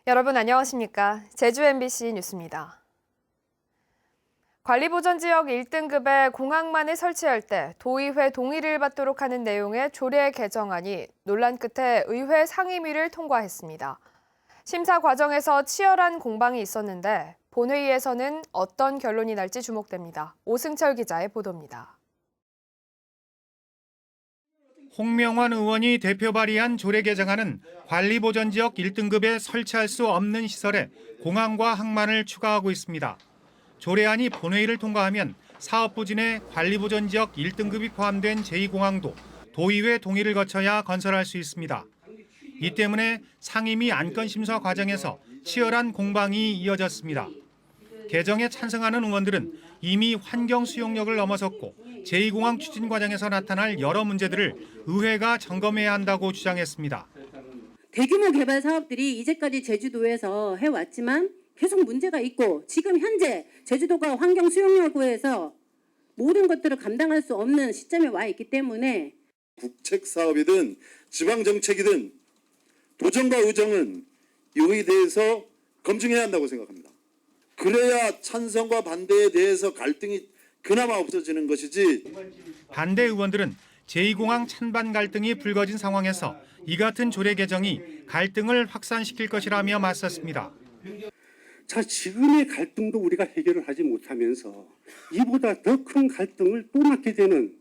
여러분 안녕하십니까? 제주 MBC 뉴스입니다. 관리보전지역 1등급의 공항만을 설치할 때 도의회 동의를 받도록 하는 내용의 조례 개정안이 논란 끝에 의회 상임위를 통과했습니다. 심사 과정에서 치열한 공방이 있었는데 본회의에서는 어떤 결론이 날지 주목됩니다. 오승철 기자의 보도입니다. 홍명환 의원이 대표 발의한 조례 개정안은 관리보전지역 1등급에 설치할 수 없는 시설에 공항과 항만을 추가하고 있습니다. 조례안이 본회의를 통과하면 사업부진에 관리보전지역 1등급이 포함된 제2공항도 도의회 동의를 거쳐야 건설할 수 있습니다. 이 때문에 상임위 안건심사 과정에서 치열한 공방이 이어졌습니다. 개정에 찬성하는 의원들은 이미 환경 수용력을 넘어섰고 제2공항 추진 과정에서 나타날 여러 문제들을 의회가 점검해야 한다고 주장했습니다. 대규모 개발 사업들이 이제까지 제주도에서 해왔지만 계속 문제가 있고 지금 현재 제주도가 환경 수용요구에서 모든 것들을 감당할 수 없는 시점에 와 있기 때문에 국책 사업이든 지방 정책이든 도정과 의정은 이거에 대해서 검증해야 한다고 생각합니다. 그래야 찬성과 반대에 대해서 갈등이 그나마 없어지는 것이지. 반대 의원들은 제2공항 찬반 갈등이 불거진 상황에서 이 같은 조례 개정이 갈등을 확산시킬 것이라며 맞섰습니다. 자, 지금의 갈등도 우리가 해결을 하지 못하면서 이보다 더 큰 갈등을 또 낳게 되는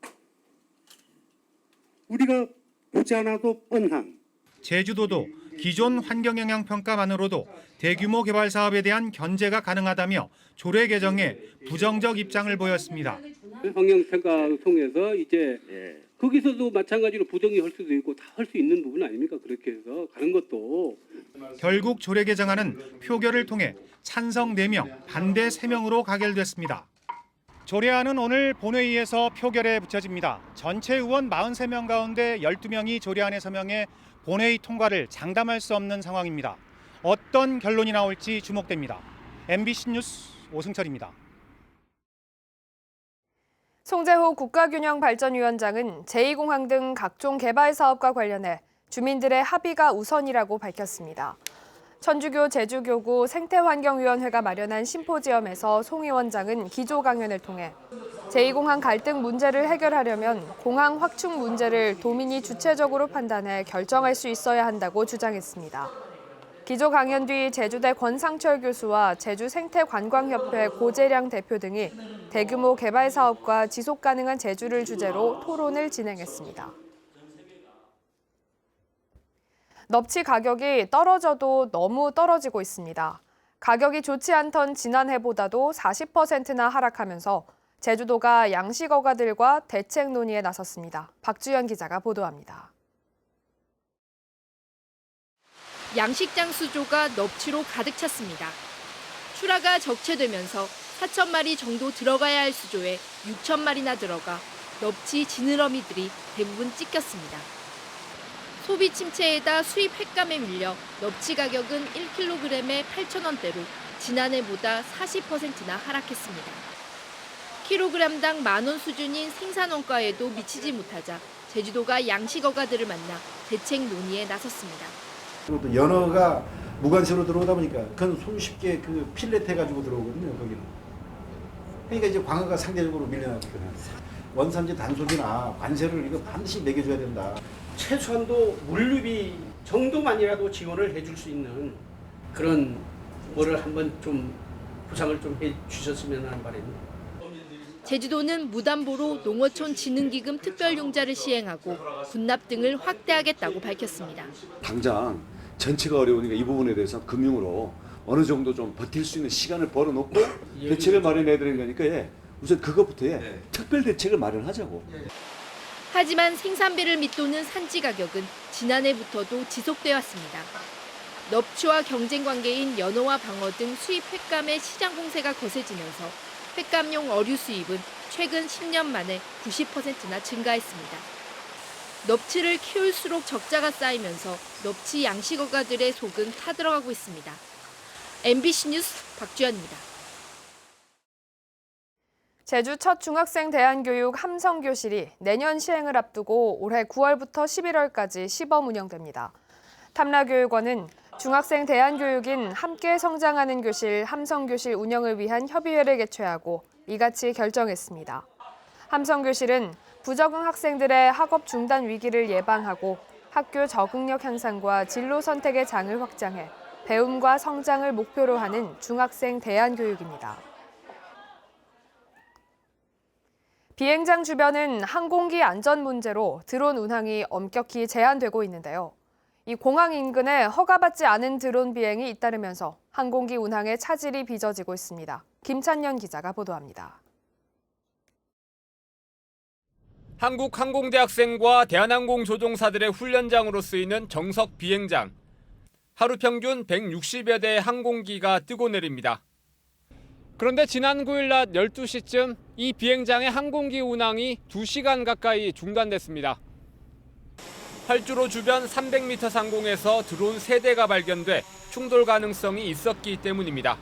우리가 보지 않아도 뻔한. 제주도도 기존 환경영향평가만으로도 대규모 개발 사업에 대한 견제가 가능하다며 조례 개정에 부정적 입장을 보였습니다. 환경평가를 통해서 이제 거기서도 마찬가지로 부정이 할 수도 있고 다 할 수 있는 부분 아닙니까? 그렇게 해서 가는 것도. 결국 조례 개정안은 표결을 통해 찬성 4명, 반대 3명으로 가결됐습니다. 조례안은 오늘 본회의에서 표결에 붙여집니다. 전체 의원 43명 가운데 12명이 조례안에 서명해 본회의 통과를 장담할 수 없는 상황입니다. 어떤 결론이 나올지 주목됩니다. MBC 뉴스 오승철입니다. 송재호 국가균형발전위원장은 제2공항 등 각종 개발 사업과 관련해 주민들의 합의가 우선이라고 밝혔습니다. 천주교 제주교구 생태환경위원회가 마련한 심포지엄에서 송 위원장은 기조 강연을 통해 제2공항 갈등 문제를 해결하려면 공항 확충 문제를 도민이 주체적으로 판단해 결정할 수 있어야 한다고 주장했습니다. 기조 강연 뒤 제주대 권상철 교수와 제주생태관광협회 고재량 대표 등이 대규모 개발 사업과 지속 가능한 제주를 주제로 토론을 진행했습니다. 넙치 가격이 떨어져도 너무 떨어지고 있습니다. 가격이 좋지 않던 지난해보다도 40%나 하락하면서 제주도가 양식 어가들과 대책 논의에 나섰습니다. 박주연 기자가 보도합니다. 양식장 수조가 넙치로 가득 찼습니다. 출하가 적체되면서 4,000마리 정도 들어가야 할 수조에 6,000마리나 들어가 넙치 지느러미들이 대부분 찢겼습니다. 소비 침체에다 수입 횟감에 밀려 넙치 가격은 1kg에 8,000원대로 지난해보다 40%나 하락했습니다. 킬로그램당 10,000원 수준인 생산원가에도 미치지 못하자 제주도가 양식 어가들을 만나 대책 논의에 나섰습니다. 그리고 또 연어가 무관세로 들어오다 보니까 그건 손쉽게 그 필렛 해가지고 들어오거든요, 거기는. 그러니까 이제 광어가 상대적으로 밀려나거든요. 원산지 단속이나 관세를 이거 반드시 매겨줘야 된다. 최소한도 물류비 정도만이라도 지원을 해줄 수 있는 그런 뭐를 한번 좀 보상을 좀 해주셨으면 하는 바람입니다. 제주도는 무담보로 농어촌 지능기금 특별융자를 시행하고 군납 등을 확대하겠다고 밝혔습니다. 당장 전체가 어려우니까 이 부분에 대해서 금융으로 어느 정도 좀 버틸 수 있는 시간을 벌어놓고 대책을 마련해야 되는 거니까 우선 그것부터 특별 대책을 마련하자고. 하지만 생산비를 밑도는 산지 가격은 지난해부터도 지속돼 왔습니다. 넙치와 경쟁 관계인 연어와 방어 등 수입 횟감의 시장 공세가 거세지면서 횟감용 어류 수입은 최근 10년 만에 90%나 증가했습니다. 넙치를 키울수록 적자가 쌓이면서 넙치 양식 어가들의 속은 타들어가고 있습니다. MBC 뉴스 박주연입니다. 제주 첫 중학생 대안교육 함성교실이 내년 시행을 앞두고 올해 9월부터 11월까지 시범 운영됩니다. 탐라교육원은 중학생 대안교육인 함께 성장하는 교실 함성교실 운영을 위한 협의회를 개최하고 이같이 결정했습니다. 함성교실은 부적응 학생들의 학업 중단 위기를 예방하고 학교 적응력 향상과 진로 선택의 장을 확장해 배움과 성장을 목표로 하는 중학생 대안교육입니다. 비행장 주변은 항공기 안전 문제로 드론 운항이 엄격히 제한되고 있는데요. 이 공항 인근에 허가받지 않은 드론 비행이 잇따르면서 항공기 운항의 차질이 빚어지고 있습니다. 김찬년 기자가 보도합니다. 한국항공대학생과 대한항공 조종사들의 훈련장으로 쓰이는 정석 비행장. 하루 평균 160여 대의 항공기가 뜨고 내립니다. 그런데 지난 9일 낮 12시쯤 이 비행장의 항공기 운항이 2시간 가까이 중단됐습니다. 활주로 주변 300m 상공에서 드론 3대가 발견돼 충돌 가능성이 있었기 때문입니다.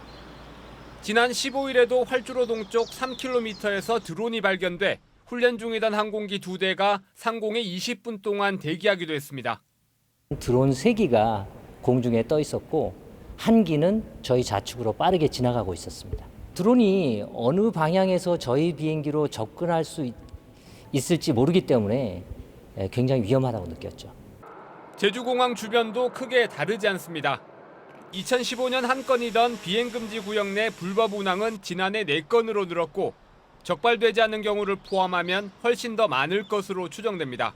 지난 15일에도 활주로 동쪽 3km에서 드론이 발견돼 훈련 중이던 항공기 2대가 상공에 20분 동안 대기하기도 했습니다. 드론 3기가 공중에 떠 있었고 한 기는 저희 좌측으로 빠르게 지나가고 있었습니다. 드론이 어느 방향에서 저희 비행기로 접근할 수 있을지 모르기 때문에 굉장히 위험하다고 느꼈죠. 제주공항 주변도 크게 다르지 않습니다. 2015년 한 건이던 비행금지 구역 내 불법 운항은 지난해 4건으로 늘었고 적발되지 않는 경우를 포함하면 훨씬 더 많을 것으로 추정됩니다.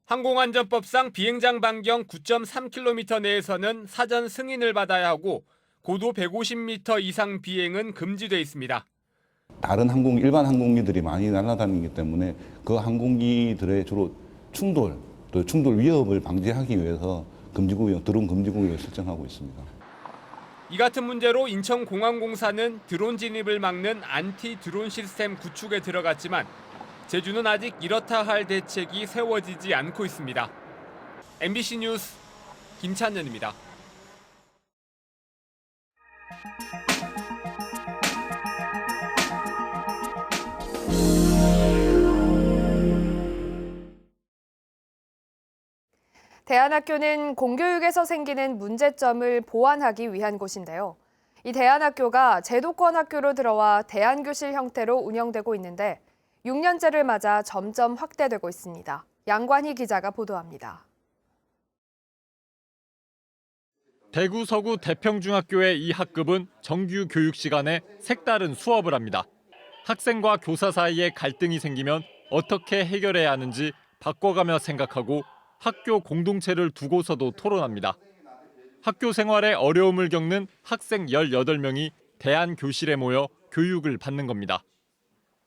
항공안전법상 비행장 반경 9.3km 내에서는 사전 승인을 받아야 하고 고도 150m 이상 비행은 금지돼 있습니다. 다른 일반 항공기들이 많이 날아다니기 때문에 그 항공기들의 주로 충돌, 또 충돌 위협을 방지하기 위해서 드론 금지구역을 설정하고 있습니다. 이 같은 문제로 인천공항공사는 드론 진입을 막는 안티 드론 시스템 구축에 들어갔지만 제주는 아직 이렇다 할 대책이 세워지지 않고 있습니다. MBC 뉴스 김찬년입니다. 대안학교는 공교육에서 생기는 문제점을 보완하기 위한 곳인데요. 이 대안학교가 제도권 학교로 들어와 대안교실 형태로 운영되고 있는데 6년째를 맞아 점점 확대되고 있습니다. 양관희 기자가 보도합니다. 대구 서구 대평중학교의 이 학급은 정규 교육 시간에 색다른 수업을 합니다. 학생과 교사 사이에 갈등이 생기면 어떻게 해결해야 하는지 바꿔가며 생각하고 학교 공동체를 두고서도 토론합니다. 학교 생활에 어려움을 겪는 학생 18명이 대안교실에 모여 교육을 받는 겁니다.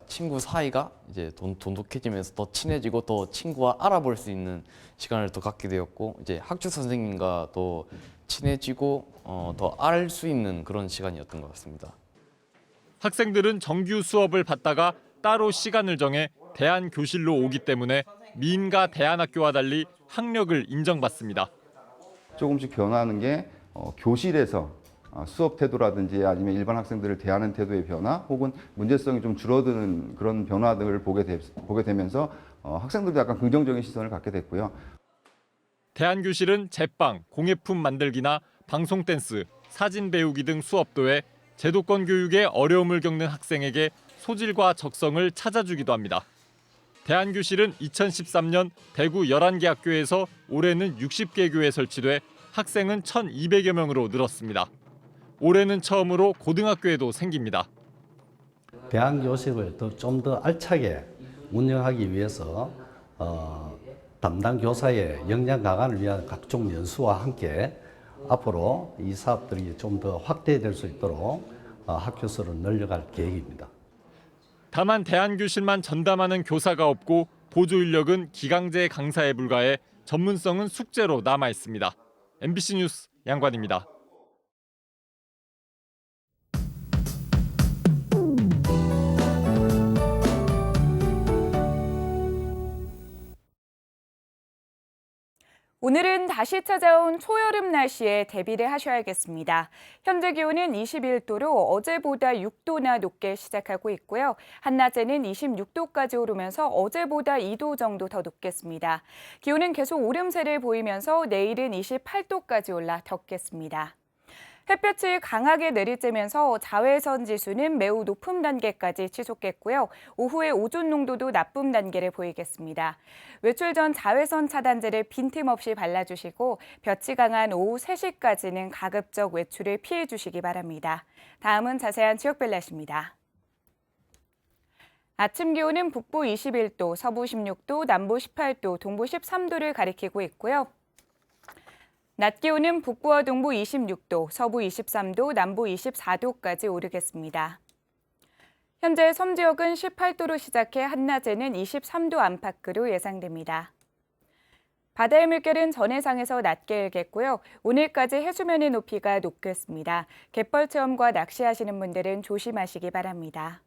친구 사이가 이제 돈독해지면서 더 친해지고 더 친구와 알아볼 수 있는 시간을 더 갖게 되었고 이제 학교 선생님과 더 친해지고 더 알 수 있는 그런 시간이었던 것 같습니다. 학생들은 정규 수업을 받다가 따로 시간을 정해 대안교실로 오기 때문에 미인과 대안학교와 달리 학력을 인정받습니다. 조금씩 변화하는 게 교실에서 수업 태도라든지 아니면 일반 학생들을 대하는 태도의 변화 혹은 문제성이 좀 줄어드는 그런 변화들을 보게 되면서 학생들도 약간 긍정적인 시선을 갖게 됐고요. 대안교실은 제빵, 공예품 만들기나 방송 댄스, 사진 배우기 등 수업도에 제도권 교육에 어려움을 겪는 학생에게 소질과 적성을 찾아주기도 합니다. 대안교실은 2013년 대구 11개 학교에서 올해는 60개 교에 설치돼 학생은 1,200여 명으로 늘었습니다. 올해는 처음으로 고등학교에도 생깁니다. 대안교실을 좀 더 알차게 운영하기 위해서 담당 교사의 역량 강화를 위한 각종 연수와 함께 앞으로 이 사업들이 좀 더 확대될 수 있도록 학교 수를 늘려갈 계획입니다. 다만 대안교실만 전담하는 교사가 없고 보조 인력은 기강제 강사에 불과해 전문성은 숙제로 남아 있습니다. MBC 뉴스 양관입니다. 오늘은 다시 찾아온 초여름 날씨에 대비를 하셔야겠습니다. 현재 기온은 21도로 어제보다 6도나 높게 시작하고 있고요. 한낮에는 26도까지 오르면서 어제보다 2도 정도 더 높겠습니다. 기온은 계속 오름세를 보이면서 내일은 28도까지 올라 덥겠습니다. 햇볕이 강하게 내리쬐면서 자외선 지수는 매우 높은 단계까지 치솟겠고요. 오후에 오존 농도도 나쁨 단계를 보이겠습니다. 외출 전 자외선 차단제를 빈틈없이 발라주시고 볕이 강한 오후 3시까지는 가급적 외출을 피해 주시기 바랍니다. 다음은 자세한 지역별 날씨입니다. 아침 기온은 북부 21도, 서부 16도, 남부 18도, 동부 13도를 가리키고 있고요. 낮 기온은 북부와 동부 26도, 서부 23도, 남부 24도까지 오르겠습니다. 현재 섬 지역은 18도로 시작해 한낮에는 23도 안팎으로 예상됩니다. 바다의 물결은 전해상에서 낮게 일겠고요. 오늘까지 해수면의 높이가 높겠습니다. 갯벌 체험과 낚시하시는 분들은 조심하시기 바랍니다.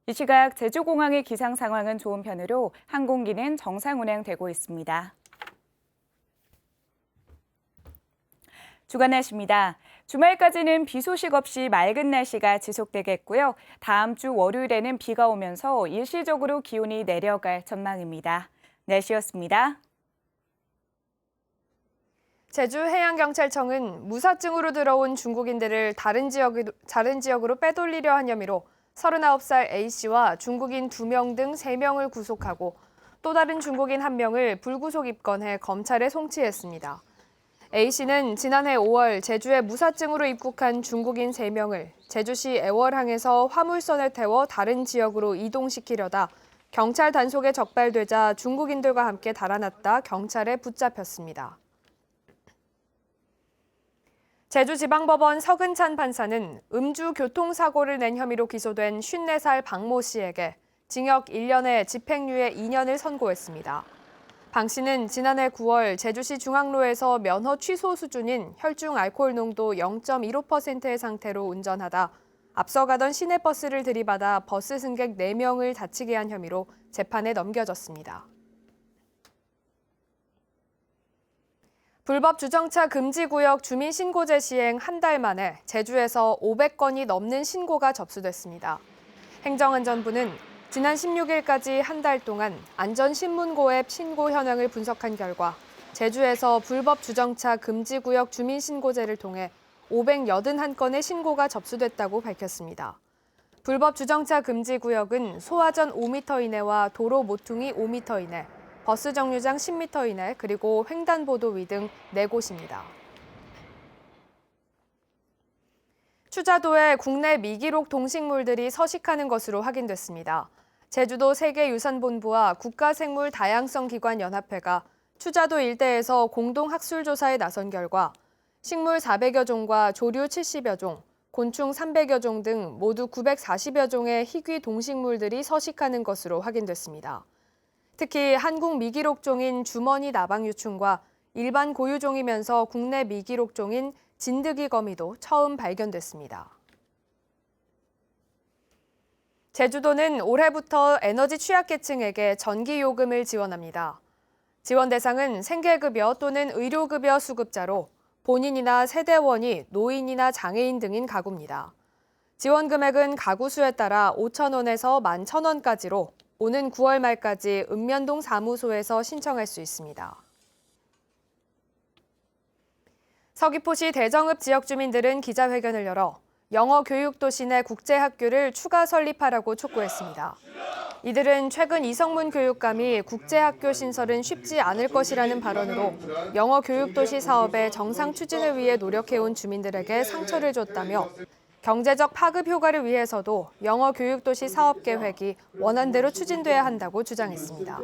이 시각 제주공항의 기상 상황은 좋은 편으로 항공기는 정상 운행되고 있습니다. 주간 날씨입니다. 주말까지는 비 소식 없이 맑은 날씨가 지속되겠고요. 다음 주 월요일에는 비가 오면서 일시적으로 기온이 내려갈 전망입니다. 날씨였습니다. 제주해양경찰청은 무사증으로 들어온 중국인들을 다른 지역으로 빼돌리려 한 혐의로 39살 A씨와 중국인 2명 등 3명을 구속하고 또 다른 중국인 1명을 불구속 입건해 검찰에 송치했습니다. A씨는 지난해 5월 제주에 무사증으로 입국한 중국인 3명을 제주시 애월항에서 화물선에 태워 다른 지역으로 이동시키려다 경찰 단속에 적발되자 중국인들과 함께 달아났다 경찰에 붙잡혔습니다. 제주지방법원 서근찬 판사는 음주 교통사고를 낸 혐의로 기소된 54살 박모 씨에게 징역 1년에 집행유예 2년을 선고했습니다. 방 씨는 지난해 9월 제주시 중앙로에서 면허 취소 수준인 혈중 알코올 농도 0.15%의 상태로 운전하다 앞서 가던 시내버스를 들이받아 버스 승객 4명을 다치게 한 혐의로 재판에 넘겨졌습니다. 불법 주정차 금지구역 주민신고제 시행 한 달 만에 제주에서 500건이 넘는 신고가 접수됐습니다. 행정안전부는 지난 16일까지 한 달 동안 안전신문고 앱 신고 현황을 분석한 결과 제주에서 불법 주정차 금지구역 주민신고제를 통해 581건의 신고가 접수됐다고 밝혔습니다. 불법 주정차 금지구역은 소화전 5m 이내와 도로 모퉁이 5m 이내, 버스 정류장 10m 이내, 그리고 횡단보도 위 등 4곳입니다. 추자도에 국내 미기록 동식물들이 서식하는 것으로 확인됐습니다. 제주도 세계유산본부와 국가생물다양성기관연합회가 추자도 일대에서 공동학술조사에 나선 결과 식물 400여 종과 조류 70여 종, 곤충 300여 종 등 모두 940여 종의 희귀 동식물들이 서식하는 것으로 확인됐습니다. 특히 한국 미기록종인 주머니 나방유충과 일반 고유종이면서 국내 미기록종인 진드기 거미도 처음 발견됐습니다. 제주도는 올해부터 에너지 취약계층에게 전기요금을 지원합니다. 지원 대상은 생계급여 또는 의료급여 수급자로 본인이나 세대원이 노인이나 장애인 등인 가구입니다. 지원 금액은 가구 수에 따라 5,000원에서 11,000원까지로 오는 9월 말까지 읍면동 사무소에서 신청할 수 있습니다. 서귀포시 대정읍 지역 주민들은 기자회견을 열어 영어 교육 도시 내 국제학교를 추가 설립하라고 촉구했습니다. 이들은 최근 이성문 교육감이 국제학교 신설은 쉽지 않을 것이라는 발언으로 영어 교육 도시 사업의 정상 추진을 위해 노력해온 주민들에게 상처를 줬다며 경제적 파급 효과를 위해서도 영어 교육 도시 사업 계획이 원안대로 추진돼야 한다고 주장했습니다.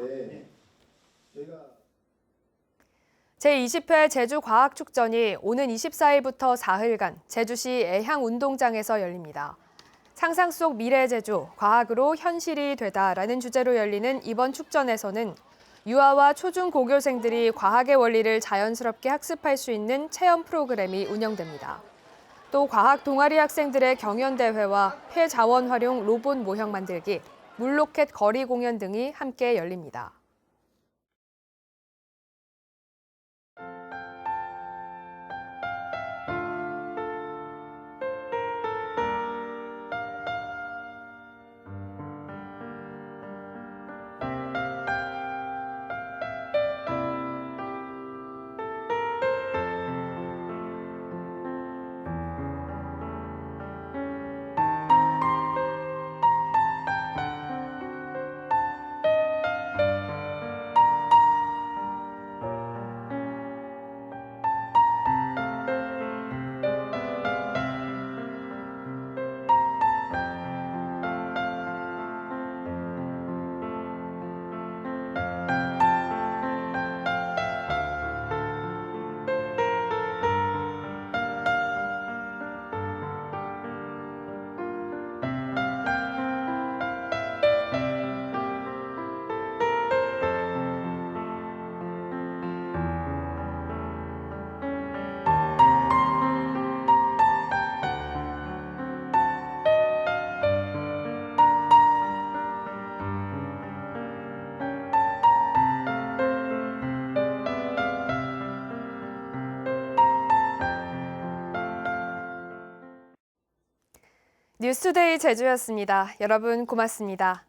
제20회 제주과학축전이 오는 24일부터 사흘간 제주시 애향운동장에서 열립니다. 상상 속 미래 제주, 과학으로 현실이 되다라는 주제로 열리는 이번 축전에서는 유아와 초중고교생들이 과학의 원리를 자연스럽게 학습할 수 있는 체험 프로그램이 운영됩니다. 또 과학 동아리 학생들의 경연대회와 폐자원 활용 로봇 모형 만들기, 물로켓 거리 공연 등이 함께 열립니다. 뉴스데이 제주였습니다. 여러분 고맙습니다.